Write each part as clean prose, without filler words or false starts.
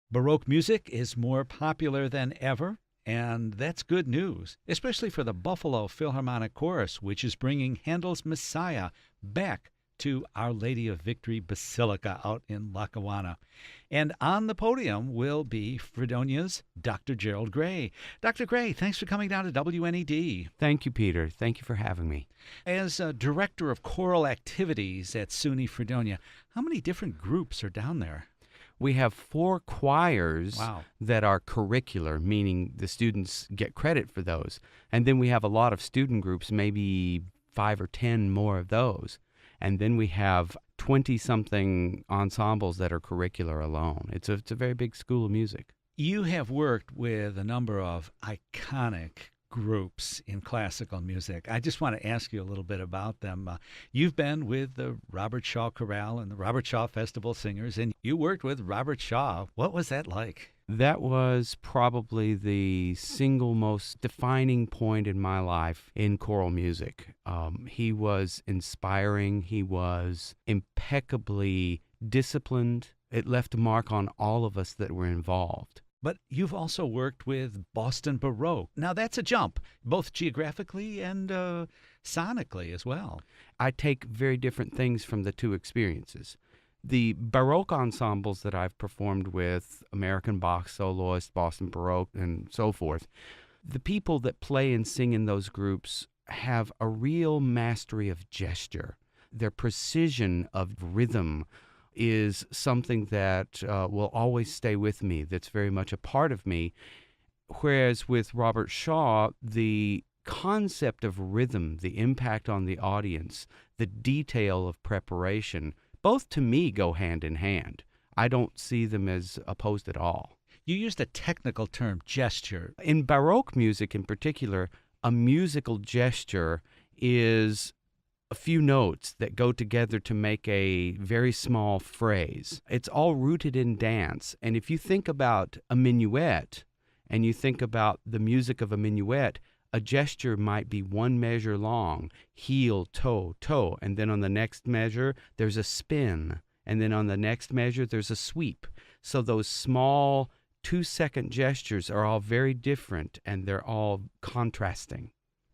Baroque music is more popular than ever, and that's good news, especially for the Buffalo Philharmonic Chorus, which is bringing Handel's Messiah back to Our Lady of Victory Basilica out in Lackawanna. And on the podium will be Fredonia's Dr. Gerald Gray. Dr. Gray, thanks for coming down to WNED. Thank you, Peter. Thank you for having me. As a director of choral activities at SUNY Fredonia, how many different groups are down there? We have 4 choirs Wow. that are curricular, meaning the students get credit for those. And then we have a lot of student groups, maybe 5 or 10 more of those. And then we have 20-something ensembles that are curricular alone. It's a very big school of music. You have worked with a number of iconic groups in classical music. I just want to ask you a little bit about them. You've been with the Robert Shaw Choral and the Robert Shaw Festival Singers, and you worked with Robert Shaw. What was that like? That was probably the single most defining point in my life in choral music. He was inspiring. He was impeccably disciplined. It left a mark on all of us that were involved. But you've also worked with Boston Baroque. Now, that's a jump, both geographically and sonically as well. I take very different things from the two experiences. The Baroque ensembles that I've performed with, American Bach soloists, Boston Baroque, and so forth, the people that play and sing in those groups have a real mastery of gesture. Their precision of rhythm is something that will always stay with me, that's very much a part of me. Whereas with Robert Shaw, the concept of rhythm, the impact on the audience, the detail of preparation, both to me go hand in hand. I don't see them as opposed at all. You used a technical term, gesture. In Baroque music in particular, a musical gesture is a few notes that go together to make a very small phrase. It's all rooted in dance. And if you think about a minuet and you think about the music of a minuet, a gesture might be one measure long, heel, toe, toe. And then on the next measure, there's a spin. And then on the next measure, there's a sweep. So those small 2-second gestures are all very different and they're all contrasting.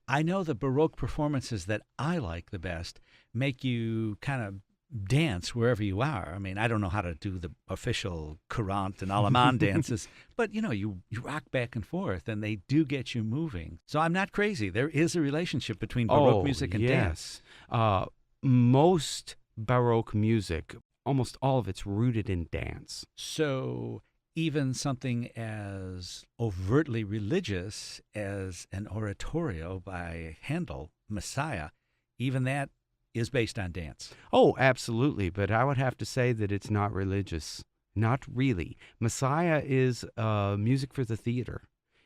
I know the Baroque performances that I like the best make you kind of dance wherever you are. I mean, I don't know how to do the official courant and allemande dances, but you rock back and forth and they do get you moving. So I'm not crazy. There is a relationship between Baroque music and dance. Most Baroque music, almost all of it's rooted in dance. So even something as overtly religious as an oratorio by Handel, Messiah, even that is based on dance. Oh, absolutely. But I would have to say that it's not religious. Not really. Messiah is music for the theater.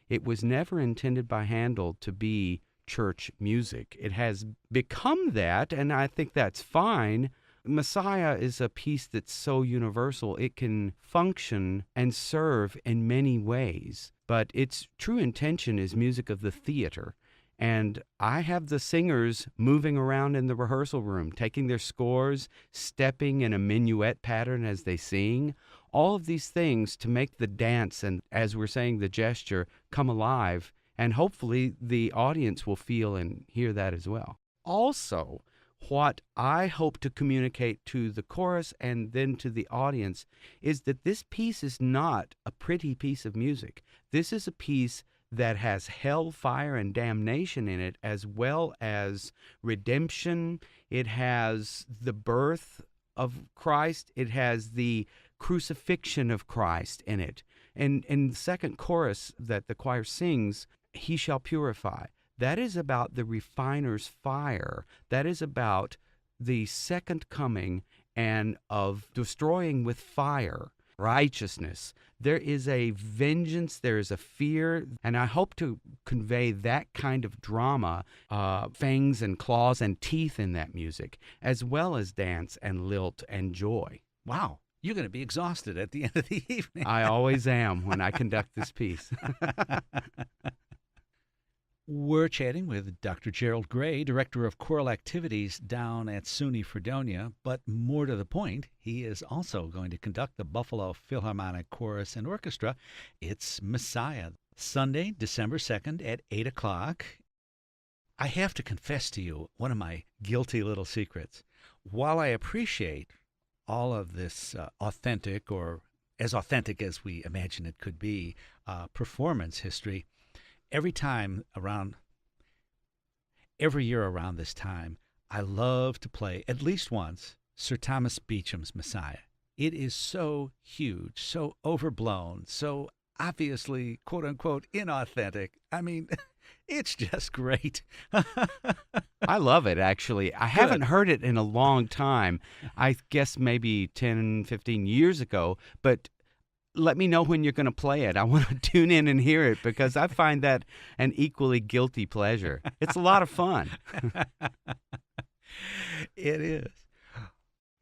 It was never intended by Handel to be church music. It has become that, and I think that's fine. Messiah is a piece that's so universal, it can function and serve in many ways. But its true intention is music of the theater. And I have the singers moving around in the rehearsal room, taking their scores, stepping in a minuet pattern as they sing. All of these things to make the dance and, as we're saying, the gesture come alive. And hopefully the audience will feel and hear that as well. Also, what I hope to communicate to the chorus and then to the audience is that this piece is not a pretty piece of music. This is a piece that has hell, fire, and damnation in it, as well as redemption. It has the birth of Christ. It has the crucifixion of Christ in it. And in the second chorus that the choir sings, "He shall purify." That is about the refiner's fire. That is about the second coming and of destroying with fire righteousness. There is a vengeance, there is a fear, and I hope to convey that kind of drama, fangs and claws and teeth in that music, as well as dance and lilt and joy. Wow, you're going to be exhausted at the end of the evening. I always am when I conduct this piece. We're chatting with Dr. Gerald Gray, Director of Choral Activities down at SUNY Fredonia, but more to the point, he is also going to conduct the Buffalo Philharmonic Chorus and Orchestra. It's Messiah, Sunday, December 2nd at 8 o'clock. I have to confess to you one of my guilty little secrets. While I appreciate all of this authentic, or as authentic as we imagine it could be, performance history, every year around this time, I love to play at least once Sir Thomas Beecham's Messiah. It is so huge, so overblown, so obviously, quote unquote, inauthentic. I mean, it's just great. I love it, actually. I haven't heard it in a long time. I guess maybe 10, 15 years ago, but let me know when you're going to play it. I want to tune in and hear it because I find that an equally guilty pleasure. It's a lot of fun. It is.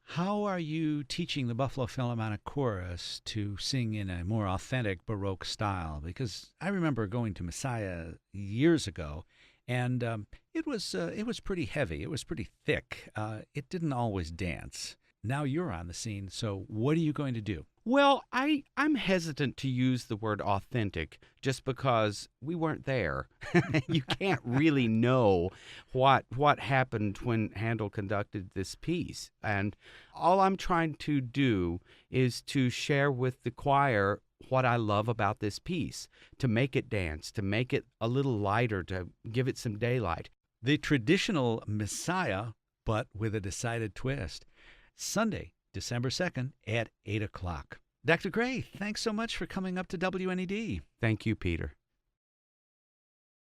How are you teaching the Buffalo Philharmonic Chorus to sing in a more authentic Baroque style? Because I remember going to Messiah years ago, and it was pretty heavy. It was pretty thick. It didn't always dance. Now you're on the scene, so what are you going to do? Well, I'm hesitant to use the word authentic just because we weren't there. You can't really know what happened when Handel conducted this piece. And all I'm trying to do is to share with the choir what I love about this piece, to make it dance, to make it a little lighter, to give it some daylight. The traditional Messiah, but with a decided twist. Sunday, December 2nd at 8 o'clock. Dr. Gray, thanks so much for coming up to WNED. Thank you, Peter.